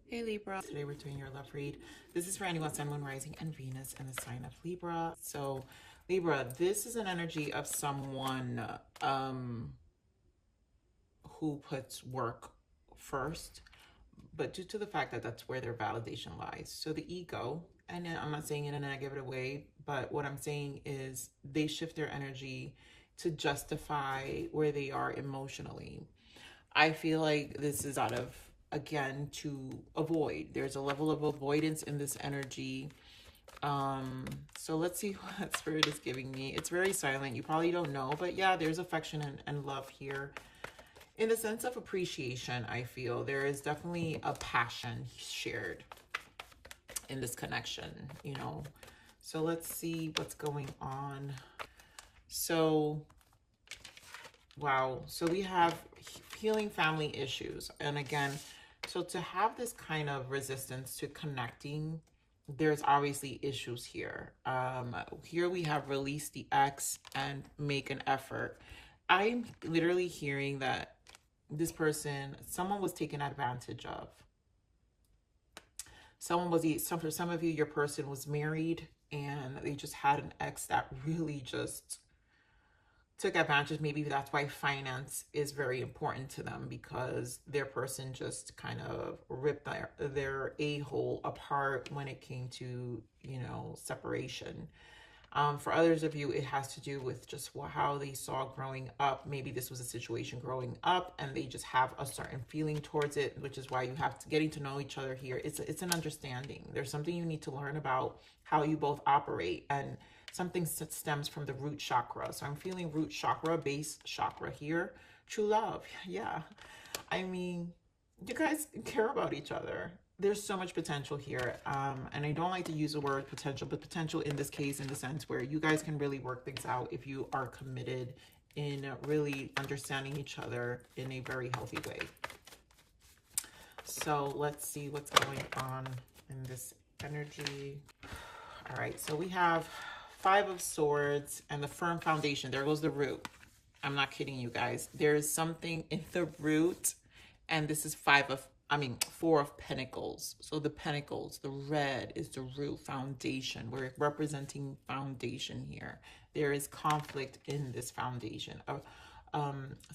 Hey Libra, today we're doing your love read. This is for anyone, Sun, Moon, Rising, and Venus in the sign of Libra. So Libra, this is an energy of someone who puts work first, but due to the fact that that's where their validation lies. So the ego, and I'm not saying it in a negative way, but what I'm saying is they shift their energy to justify where they are emotionally. I feel like this is out of, again, to avoid. There's a level of avoidance in this energy. So let's see what Spirit is giving me. It's very silent. You probably don't know, but yeah, there's affection and love here. In the sense of appreciation, I feel there is definitely a passion shared in this connection, you know. So let's see what's going on. So, wow. So we have healing family issues. And again, so to have this kind of resistance to connecting, there's obviously issues here. Here we have release the ex and make an effort. I'm literally hearing that this person, someone was taken advantage of. For some of you, your person was married and they just had an ex that really just took advantage. Maybe that's why finance is very important to them, because their person just kind of ripped their a-hole apart when it came to, you know, separation. For others of you, it has to do with just how they saw growing up. Maybe this was a situation growing up and they just have a certain feeling towards it, which is why you have to getting to know each other here. It's an understanding. There's something you need to learn about how you both operate, and something that stems from the root chakra. So I'm feeling root chakra, base chakra here. True love. Yeah. I mean, you guys care about each other. There's so much potential here. And I don't like to use the word potential, but potential in this case, in the sense where you guys can really work things out if you are committed in really understanding each other in a very healthy way. So let's see what's going on in this energy. All right, so we have Five of Swords and the firm foundation. There goes the root. I'm not kidding you guys. There is something in the root, and this is Four of Pentacles. So the Pentacles, the red is the root, foundation. We're representing foundation here. There is conflict in this foundation.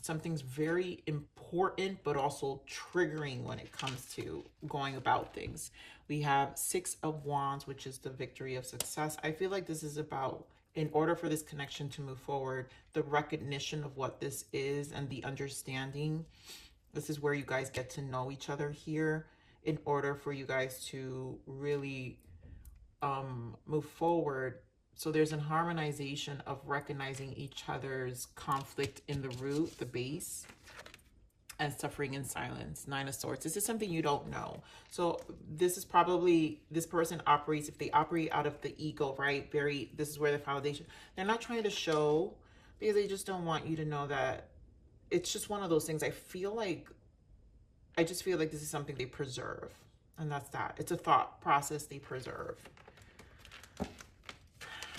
Something's very important, but also triggering when it comes to going about things. We have Six of Wands, which is the victory of success. I feel like this is about, in order for this connection to move forward, the recognition of what this is and the understanding. This is where you guys get to know each other here in order for you guys to really move forward. So there's a harmonization of recognizing each other's conflict in the root, the base, and suffering in silence. Nine of Swords. This is something you don't know. So this is probably, this person operates, if they operate out of the ego, right? This is where the foundation, they're not trying to show, because they just don't want you to know that. It's just one of those things. I just feel like this is something they preserve. And that's that. It's a thought process they preserve.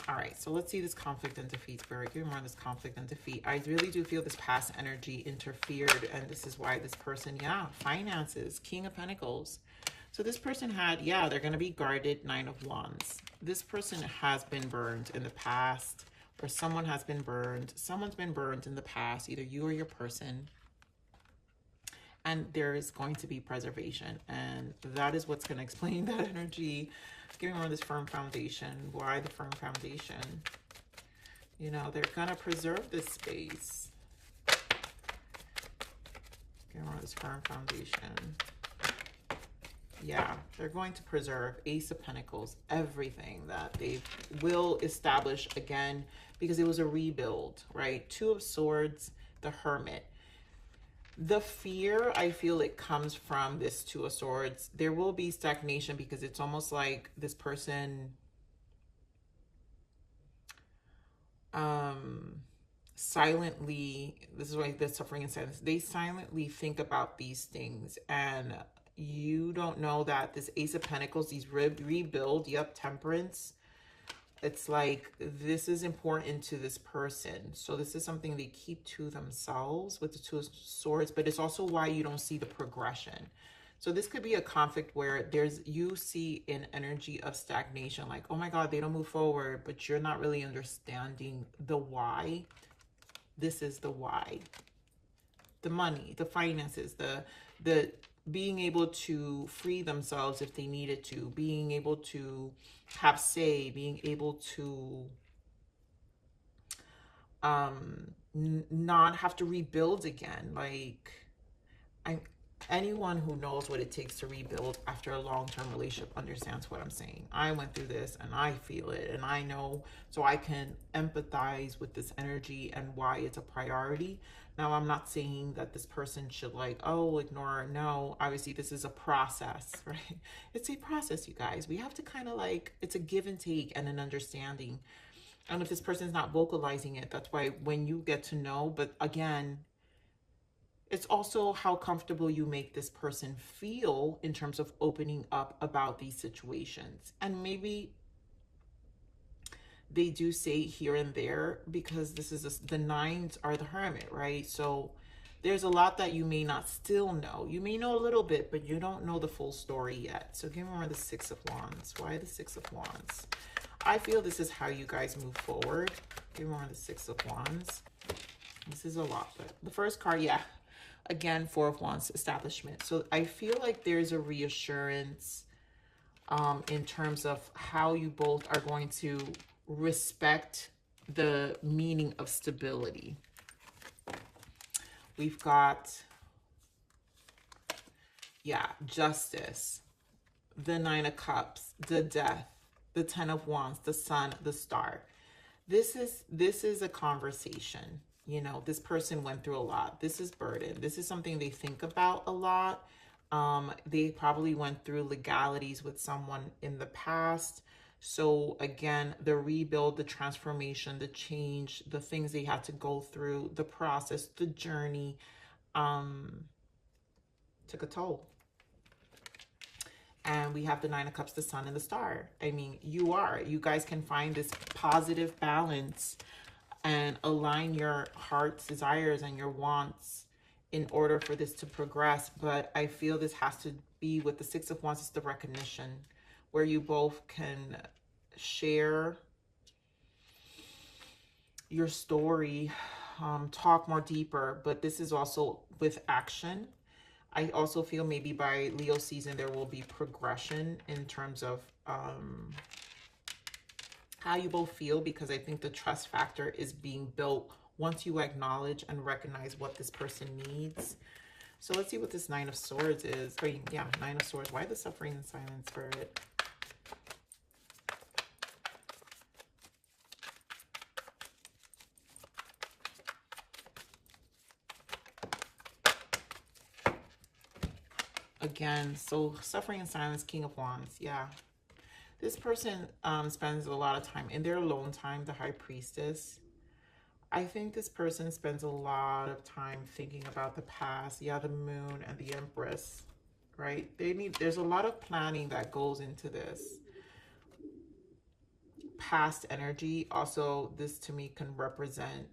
All right, so let's see this conflict and defeat, Spirit. Give me more on this conflict and defeat. I really do feel this past energy interfered, and this is why this person, finances, King of Pentacles. So this person had, they're going to be guarded, Nine of Wands. This person has been burned in the past, or someone has been burned. Someone's been burned in the past, either you or your person. And there is going to be preservation, and that is what's going to explain that energy. Give me more of this firm foundation. Why the firm foundation? You know, they're going to preserve this space. Give me more of this firm foundation. Yeah, they're going to preserve. Ace of Pentacles, everything that they will establish again, because it was a rebuild, right? Two of Swords, the Hermit. The fear, I feel it comes from this Two of Swords. There will be stagnation, because it's almost like this person silently, this is why they're suffering in silence. They silently think about these things, and you don't know that this Ace of Pentacles, these rebuild, Temperance. It's like, this is important to this person. So this is something they keep to themselves with the Two of Swords, but it's also why you don't see the progression. So this could be a conflict where you see an energy of stagnation, like, oh my God, they don't move forward, but you're not really understanding the why. This is the why. The money, the finances, the being able to free themselves if they needed to, being able to have say, being able to not have to rebuild again. Like, anyone who knows what it takes to rebuild after a long-term relationship understands what I'm saying. I went through this and I feel it and I know, so I can empathize with this energy and why it's a priority. Now, I'm not saying that this person should like, oh, ignore. No, obviously this is a process, right? It's a process, you guys. We have to kind of like, it's a give and take and an understanding. And if this person's not vocalizing it, that's why when you get to know, but again, it's also how comfortable you make this person feel in terms of opening up about these situations. And maybe they do say here and there, because this is the nines are the hermit, right? So there's a lot that you may not still know. You may know a little bit, but you don't know the full story yet. So give me more of the Six of Wands. Why the Six of Wands? I feel this is how you guys move forward. Give me more of the Six of Wands. This is a lot, but the first card, yeah. Again, Four of Wands, establishment. So I feel like there's a reassurance in terms of how you both are going to respect the meaning of stability. We've got, yeah, Justice, the Nine of Cups, the Death, the Ten of Wands, the Sun, the Star. This is a conversation. You know, this person went through a lot. This is burden. This is something they think about a lot. They probably went through legalities with someone in the past. So again, the rebuild, the transformation, the change, the things they had to go through, the process, the journey, took a toll. And we have the Nine of Cups, the Sun, and the Star. I mean, you guys can find this positive balance and align your heart's desires and your wants in order for this to progress. But I feel this has to be with the Six of Wands, is the recognition, where you both can share your story, talk more deeper, but this is also with action. I also feel maybe by Leo season, there will be progression in terms of how you both feel, because I think the trust factor is being built once you acknowledge and recognize what this person needs. So let's see what this Nine of Swords is. Oh, yeah, Nine of Swords. Why the suffering and silence, Spirit? Again, so suffering and silence, King of Wands. Yeah. This person spends a lot of time in their alone time, the High Priestess. I think this person spends a lot of time thinking about the past. Yeah, the Moon and the Empress, right? There's a lot of planning that goes into this. Past energy. Also, this to me can represent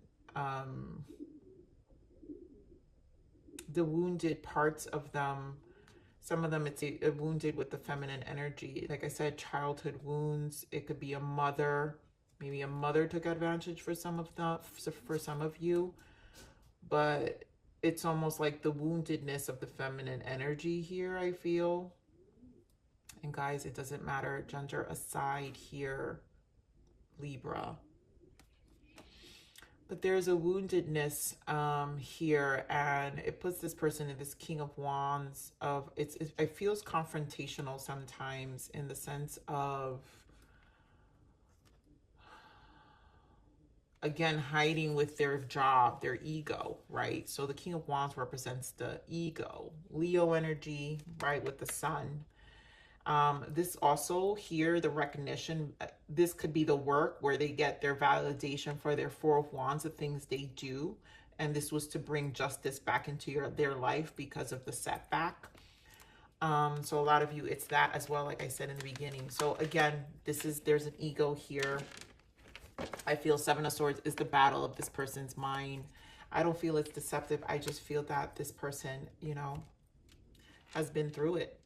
the wounded parts of them. Some of them, it's a wounded with the feminine energy. Like I said, childhood wounds. It could be a mother. Maybe a mother took advantage for some of you. But it's almost like the woundedness of the feminine energy here, I feel. And guys, it doesn't matter, gender aside here, Libra. But there's a woundedness here, and it puts this person in this King of Wands of, it feels confrontational sometimes, in the sense of, again, hiding with their job, their ego, right? So the King of Wands represents the ego. Leo energy, right, with the Sun. This also here, the recognition, this could be the work where they get their validation for their Four of Wands, the things they do. And this was to bring justice back into their life because of the setback. So a lot of you, it's that as well, like I said in the beginning. So again, there's an ego here. I feel Seven of Swords is the battle of this person's mind. I don't feel it's deceptive. I just feel that this person, you know, has been through it.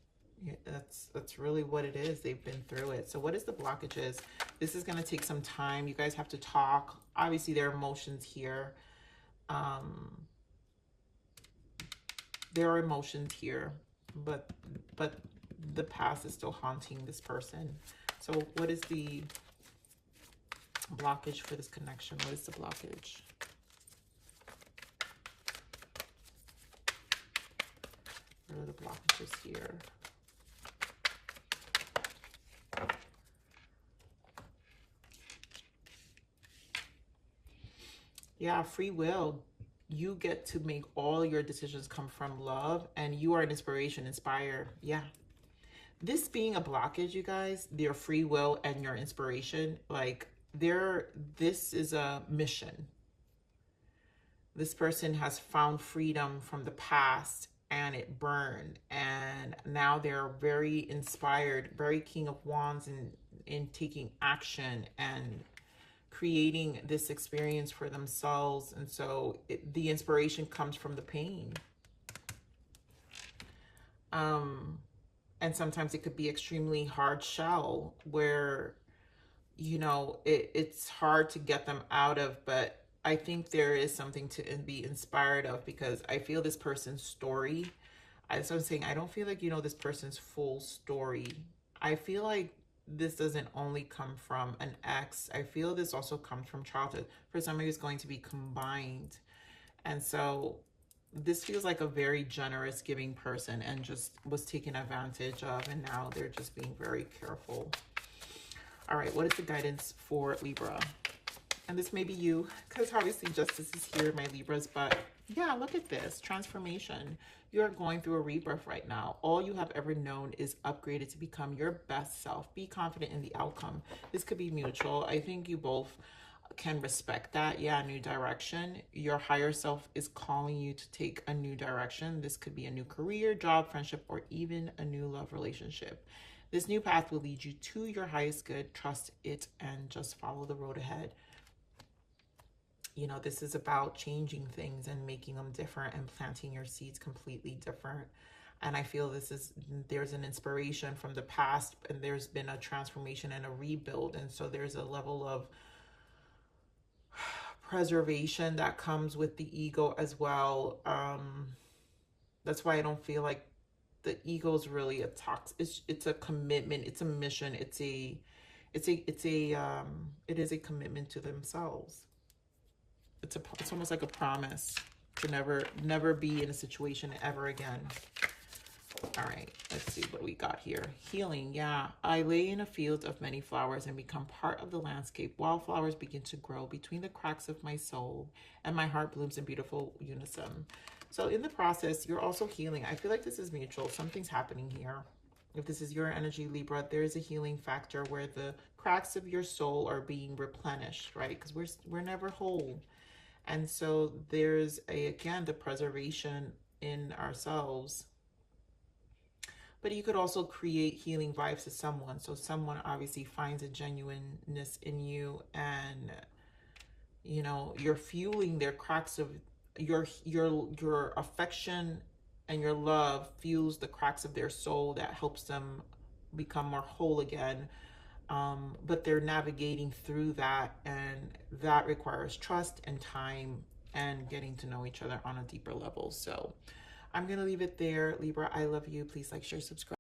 Yeah, that's really what it is. They've been through it. So what is the blockages? This is going to take some time. You guys have to talk. Obviously, there are emotions here. There are emotions here, but the past is still haunting this person. So what is the blockage for this connection? What is the blockage? What are the blockages here? Yeah, free will. You get to make all your decisions come from love, and you are an inspiration, inspire. Yeah. This being a blockage, you guys, their free will and your inspiration, like this is a mission. This person has found freedom from the past and it burned, and now they're very inspired, very King of Wands in taking action and creating this experience for themselves. And so the inspiration comes from the pain. And sometimes it could be extremely hard shell where, you know, it's hard to get them out of, but I think there is something to be inspired of, because I feel this person's story. As I'm saying, I don't feel like you know this person's full story. I feel like this doesn't only come from an ex. I feel this also comes from childhood. For somebody who's going to be combined. And so this feels like a very generous, giving person and just was taken advantage of. And now they're just being very careful. All right, what is the guidance for Libra? And this may be you, because obviously justice is here, my Libras. But yeah, look at this transformation. You're going through a rebirth right now. All you have ever known is upgraded to become your best self. Be confident in the outcome. This could be mutual. I think you both can respect that. Yeah, new direction. Your higher self is calling you to take a new direction. This could be a new career, job, friendship, or even a new love relationship. This new path will lead you to your highest good. Trust it and just follow the road ahead. You know, this is about changing things and making them different and planting your seeds completely different. And I feel there's an inspiration from the past, and there's been a transformation and a rebuild. And so there's a level of preservation that comes with the ego as well. That's why I don't feel like the ego is really a it's a commitment, it's a mission, it is a commitment to themselves. It's almost like a promise to never be in a situation ever again. All right, let's see what we got here. Healing, yeah. I lay in a field of many flowers and become part of the landscape. Wildflowers begin to grow between the cracks of my soul, and my heart blooms in beautiful unison. So in the process, you're also healing. I feel like this is mutual. Something's happening here. If this is your energy, Libra, there is a healing factor where the cracks of your soul are being replenished, right? Because we're never whole. And so there's again, the preservation in ourselves. But you could also create healing vibes to someone. So someone obviously finds a genuineness in you, and, you know, you're fueling their cracks of your affection, and your love fuels the cracks of their soul that helps them become more whole again. But they're navigating through that, and that requires trust and time and getting to know each other on a deeper level. So I'm going to leave it there. Libra, I love you. Please like, share, subscribe.